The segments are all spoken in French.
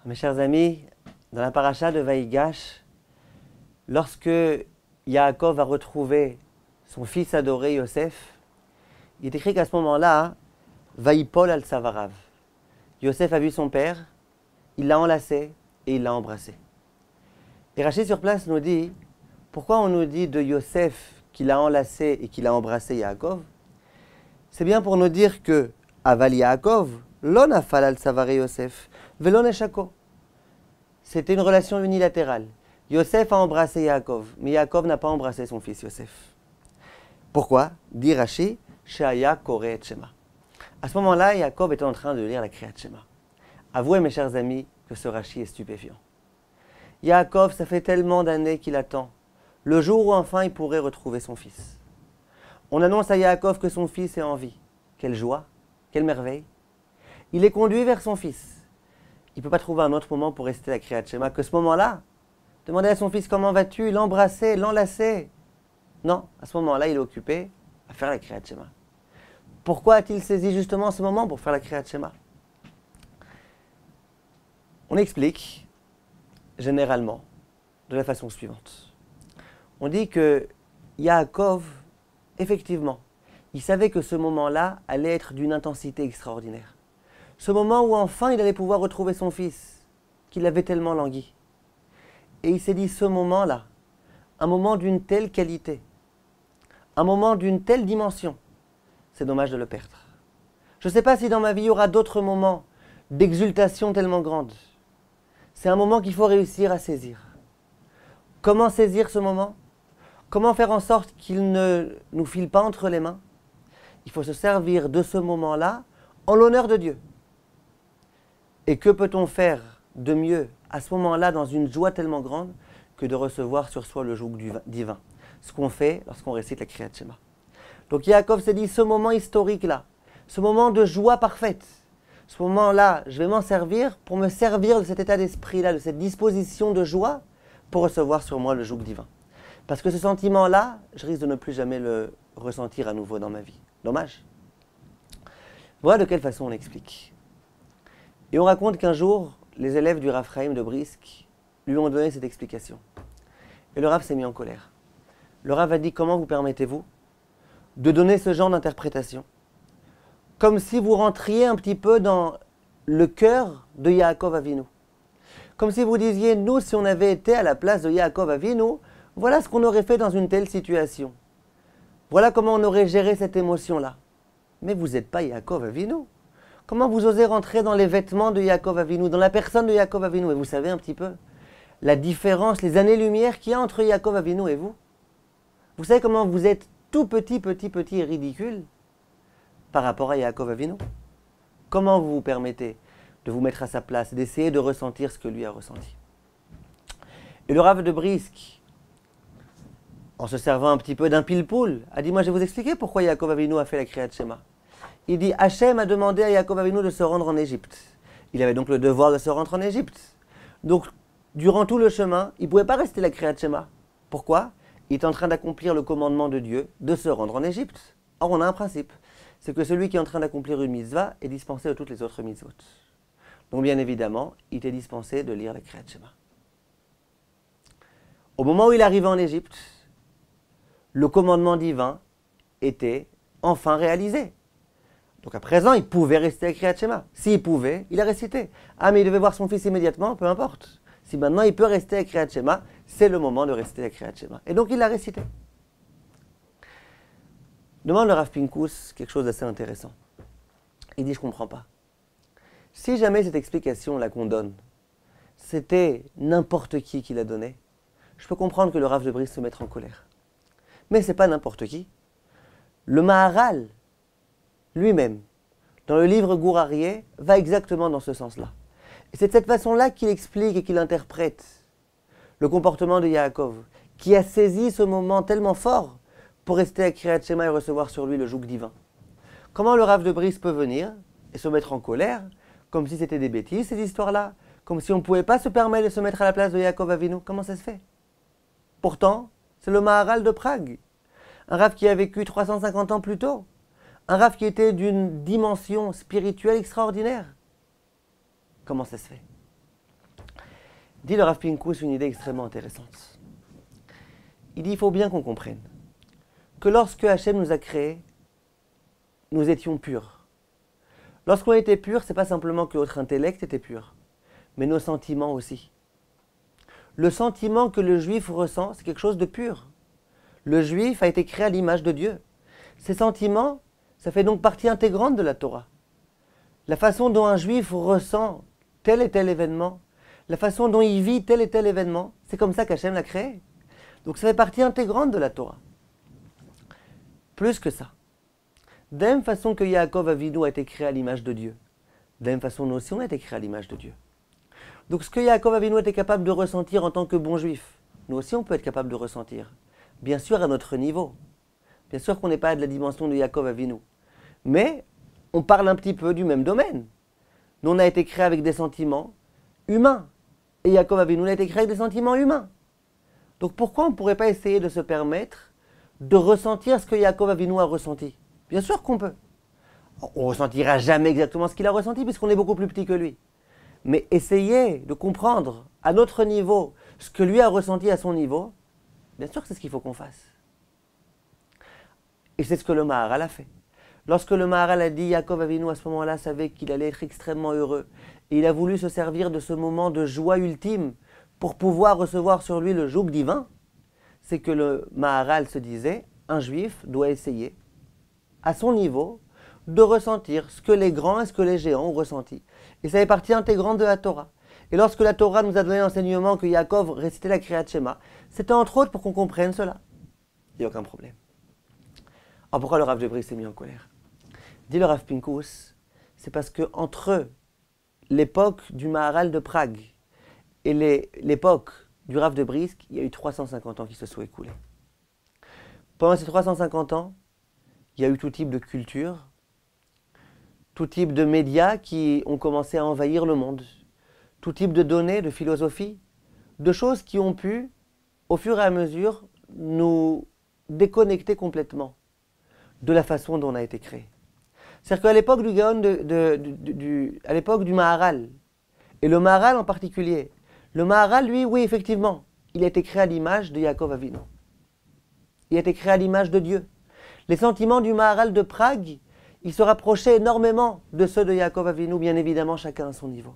Mes chers amis, dans la paracha de Vaïgash, lorsque Yaakov a retrouvé son fils adoré Yosef, il est écrit qu'à ce moment-là, Vaïpol al-Savarav. Yosef a vu son père, il l'a enlacé et il l'a embrassé. Et Rachid sur place nous dit, pourquoi on nous dit de Yosef qu'il a enlacé et qu'il a embrassé Yaakov? C'est bien pour nous dire que Aval Yaakov, lo nafal al-Savaré Yosef, velo neshako. C'était une relation unilatérale. Yosef a embrassé Yaakov, mais Yaakov n'a pas embrassé son fils Yosef. Pourquoi? Dit Rashi, Sheaya Koreh et Shema. À ce moment-là, Yaakov était en train de lire la Kriyat Shema. Avouez, mes chers amis, que ce Rashi est stupéfiant. Yaakov, ça fait tellement d'années qu'il attend le jour où enfin il pourrait retrouver son fils. On annonce à Yaakov que son fils est en vie. Quelle joie, quelle merveille. Il est conduit vers son fils. Il ne peut pas trouver un autre moment pour rester à la Kriyat Shema que ce moment-là. Demander à son fils comment vas-tu, l'embrasser, l'enlacer. Non, à ce moment-là, il est occupé à faire la Kriyat Shema. Pourquoi a-t-il saisi justement ce moment pour faire la Kriyat Shema? On explique généralement de la façon suivante. On dit que Yaakov, effectivement, il savait que ce moment-là allait être d'une intensité extraordinaire. Ce moment où enfin il allait pouvoir retrouver son fils, qu'il avait tellement langui. Et il s'est dit, ce moment-là, un moment d'une telle qualité, un moment d'une telle dimension, c'est dommage de le perdre. Je ne sais pas si dans ma vie il y aura d'autres moments d'exultation tellement grande. C'est un moment qu'il faut réussir à saisir. Comment saisir ce moment? Comment faire en sorte qu'il ne nous file pas entre les mains? Il faut se servir de ce moment-là en l'honneur de Dieu. Et que peut-on faire de mieux à ce moment-là dans une joie tellement grande que de recevoir sur soi le joug divin? Ce qu'on fait lorsqu'on récite la Kriyat Shema. Donc Yaakov s'est dit, ce moment historique-là, ce moment de joie parfaite, ce moment-là, je vais m'en servir pour me servir de cet état d'esprit-là, de cette disposition de joie pour recevoir sur moi le joug divin. Parce que ce sentiment-là, je risque de ne plus jamais le ressentir à nouveau dans ma vie. Dommage. Voilà de quelle façon on explique. Et on raconte qu'un jour, les élèves du Rav Chaim de Brisk lui ont donné cette explication. Et le Rav s'est mis en colère. Le Rav a dit, comment vous permettez-vous de donner ce genre d'interprétation? Comme si vous rentriez un petit peu dans le cœur de Yaakov Avinu. Comme si vous disiez, nous, si on avait été à la place de Yaakov Avinu, voilà ce qu'on aurait fait dans une telle situation. Voilà comment on aurait géré cette émotion-là. Mais vous n'êtes pas Yaakov Avinu. Comment vous osez rentrer dans les vêtements de Yaakov Avinu, dans la personne de Yaakov Avinu? Et vous savez un petit peu la différence, les années-lumière qu'il y a entre Yaakov Avinu et vous? Vous savez comment vous êtes tout petit et ridicule par rapport à Yaakov Avinu? Comment vous vous permettez de vous mettre à sa place, d'essayer de ressentir ce que lui a ressenti? Et le Rav de Brisk, en se servant un petit peu d'un pile-poule, a dit, moi je vais vous expliquer pourquoi Yaakov Avinu a fait la Kriyat Shema. Il dit, Hachem a demandé à Yaakov Avinu de se rendre en Égypte. Il avait donc le devoir de se rendre en Égypte. Donc, durant tout le chemin, il ne pouvait pas rester la Kriyat Shema. Pourquoi? Il est en train d'accomplir le commandement de Dieu de se rendre en Égypte. Or, on a un principe, c'est que celui qui est en train d'accomplir une mitzvah est dispensé de toutes les autres mitzvot. Donc, bien évidemment, il était dispensé de lire la Kriyat Shema. Au moment où il arrivait en Égypte, le commandement divin était enfin réalisé. Donc à présent, il pouvait rester à Kriyat Shema. S'il pouvait, il a récité. Ah, mais il devait voir son fils immédiatement, peu importe. Si maintenant il peut rester à Kriyat Shema, c'est le moment de rester à Kriyat Shema. Et donc il l'a récité. Demande le Rav Pinkus quelque chose d'assez intéressant. Il dit, je ne comprends pas. Si jamais cette explication-là qu'on donne, c'était n'importe qui l'a donnée, je peux comprendre que le Rav de Brisk se mette en colère. Mais ce n'est pas n'importe qui. Le Maharal, lui-même, dans le livre Gur Aryeh, va exactement dans ce sens-là. Et c'est de cette façon-là qu'il explique et qu'il interprète le comportement de Yaakov, qui a saisi ce moment tellement fort pour rester à Kriyat Shema et recevoir sur lui le joug divin. Comment le Rav de Brisk peut venir et se mettre en colère, comme si c'était des bêtises, ces histoires-là, comme si on ne pouvait pas se permettre de se mettre à la place de Yaakov Avinu? Comment ça se fait? Pourtant, c'est le Maharal de Prague, un Rav qui a vécu 350 ans plus tôt, un Rav qui était d'une dimension spirituelle extraordinaire. Comment ça se fait? Dit le Rav Pinkus une idée extrêmement intéressante. Il dit il faut bien qu'on comprenne que lorsque Hachem nous a créés, nous étions purs. Lorsqu'on était purs, ce n'est pas simplement que notre intellect était pur, mais nos sentiments aussi. Le sentiment que le juif ressent, c'est quelque chose de pur. Le juif a été créé à l'image de Dieu. Ces sentiments, ça fait donc partie intégrante de la Torah. La façon dont un juif ressent tel et tel événement, la façon dont il vit tel et tel événement, c'est comme ça qu'Hachem l'a créé. Donc ça fait partie intégrante de la Torah. Plus que ça. De la même façon que Yaakov Avinu a été créé à l'image de Dieu, de la même façon nous aussi on a été créé à l'image de Dieu. Donc ce que Yaakov Avinu était capable de ressentir en tant que bon juif, nous aussi on peut être capable de ressentir. Bien sûr à notre niveau. Bien sûr qu'on n'est pas de la dimension de Yaakov Avinu. Mais on parle un petit peu du même domaine. Nous on a été créé avec des sentiments humains. Et Yaakov Avinu a été créé avec des sentiments humains. Donc pourquoi on ne pourrait pas essayer de se permettre de ressentir ce que Yaakov Avinu a ressenti? Bien sûr qu'on peut. On ne ressentira jamais exactement ce qu'il a ressenti puisqu'on est beaucoup plus petit que lui. Mais essayer de comprendre à notre niveau ce que lui a ressenti à son niveau, bien sûr que c'est ce qu'il faut qu'on fasse. Et c'est ce que le Maharal a fait. Lorsque le Maharal a dit Yaakov Avinu à ce moment-là savait qu'il allait être extrêmement heureux et il a voulu se servir de ce moment de joie ultime pour pouvoir recevoir sur lui le joug divin, c'est que le Maharal se disait un juif doit essayer à son niveau de ressentir ce que les grands et ce que les géants ont ressenti. Et ça fait partie intégrante de la Torah. Et lorsque la Torah nous a donné l'enseignement que Yaakov récitait la Kriyat Shema, c'était entre autres pour qu'on comprenne cela. Il n'y a aucun problème. Alors pourquoi le Rav de Brisk s'est mis en colère? Dit le Rav Pinkus, c'est parce que entre l'époque du Maharal de Prague et l'époque du Rav de Brisk, il y a eu 350 ans qui se sont écoulés. Pendant ces 350 ans, il y a eu tout type de culture, tout type de médias qui ont commencé à envahir le monde, tout type de données, de philosophie, de choses qui ont pu, au fur et à mesure, nous déconnecter complètement de la façon dont on a été créé. C'est-à-dire qu'à l'époque du Gaon, à l'époque du Maharal, et le Maharal en particulier, le Maharal, lui, oui, effectivement, il a été créé à l'image de Yaakov Avinu. Il a été créé à l'image de Dieu. Les sentiments du Maharal de Prague, ils se rapprochaient énormément de ceux de Yaakov Avinu, bien évidemment, chacun à son niveau.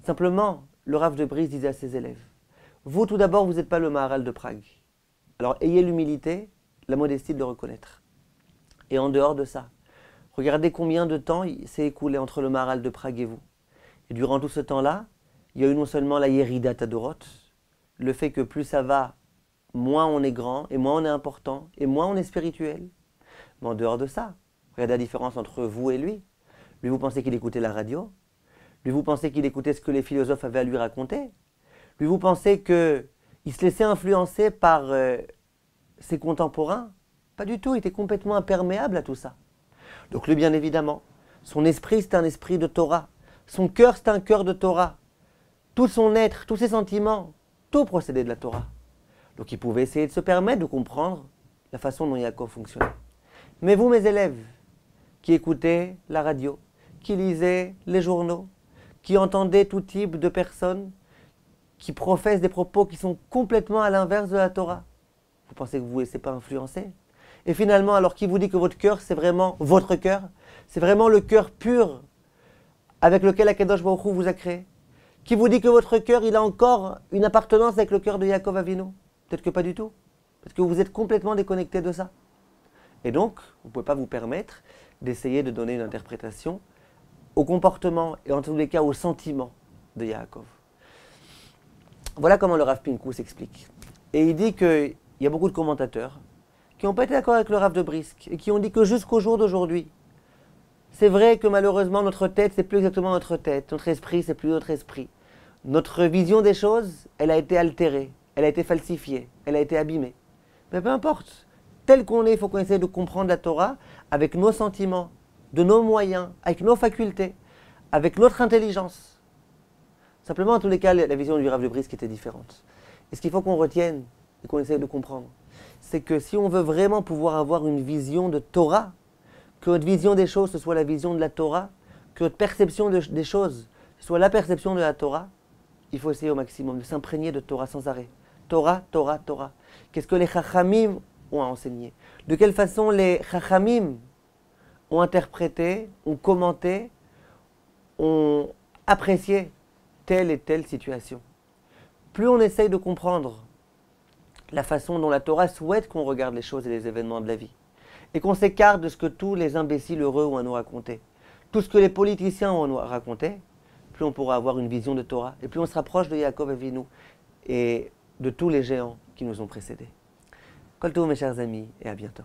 Simplement, le Rav de Brisk disait à ses élèves, vous, tout d'abord, vous n'êtes pas le Maharal de Prague. Alors, ayez l'humilité, la modestie de le reconnaître. Et en dehors de ça, regardez combien de temps il s'est écoulé entre le Maharal de Prague et vous. Et durant tout ce temps-là, il y a eu non seulement la Yerida Tadorot, le fait que plus ça va, moins on est grand, et moins on est important, et moins on est spirituel. Mais en dehors de ça, regardez la différence entre vous et lui. Lui, vous pensez qu'il écoutait la radio. Lui, vous pensez qu'il écoutait ce que les philosophes avaient à lui raconter. Lui, vous pensez qu'il se laissait influencer par ses contemporains. Pas du tout, il était complètement imperméable à tout ça. Donc lui, bien évidemment, son esprit, c'est un esprit de Torah. Son cœur, c'est un cœur de Torah. Tout son être, tous ses sentiments, tout procédait de la Torah. Donc il pouvait essayer de se permettre de comprendre la façon dont Yaakov fonctionnait. Mais vous, mes élèves, qui écoutez la radio, qui lisez les journaux, qui entendez tout type de personnes qui professent des propos qui sont complètement à l'inverse de la Torah, vous pensez que vous ne vous laissez pas influencer? Et finalement, alors qui vous dit que votre cœur, c'est vraiment votre cœur? C'est vraiment le cœur pur avec lequel Akadosh Baruch Hu vous a créé? Qui vous dit que votre cœur, il a encore une appartenance avec le cœur de Yaakov Avinu? Peut-être que pas du tout. Parce que vous êtes complètement déconnecté de ça. Et donc, vous ne pouvez pas vous permettre d'essayer de donner une interprétation au comportement et en tous les cas au sentiment de Yaakov. Voilà comment le Rav Pinkus s'explique. Et il dit qu'il y a beaucoup de commentateurs qui n'ont pas été d'accord avec le Rav de Brisk et qui ont dit que jusqu'au jour d'aujourd'hui, c'est vrai que malheureusement notre tête, c'est plus exactement notre tête, notre esprit, c'est plus notre esprit. Notre vision des choses, elle a été altérée, elle a été falsifiée, elle a été abîmée. Mais peu importe, tel qu'on est, il faut qu'on essaie de comprendre la Torah avec nos sentiments, de nos moyens, avec nos facultés, avec notre intelligence. Simplement, en tous les cas, la vision du Rav de Brisk était différente. Et ce qu'il faut qu'on retienne et qu'on essaie de comprendre, c'est que si on veut vraiment pouvoir avoir une vision de Torah, que notre vision des choses, ce soit la vision de la Torah, que notre perception des choses, ce soit la perception de la Torah, il faut essayer au maximum de s'imprégner de Torah sans arrêt. Torah, Torah, Torah. Qu'est-ce que les Chachamim ont enseigné? De quelle façon les Chachamim ont interprété, ont commenté, ont apprécié telle et telle situation? Plus on essaye de comprendre la façon dont la Torah souhaite qu'on regarde les choses et les événements de la vie, et qu'on s'écarte de ce que tous les imbéciles heureux ont à nous raconter, tout ce que les politiciens ont à nous raconter, plus on pourra avoir une vision de Torah, et plus on se rapproche de Yaakov Avinu et de tous les géants qui nous ont précédés. Kol tov mes chers amis, et à bientôt.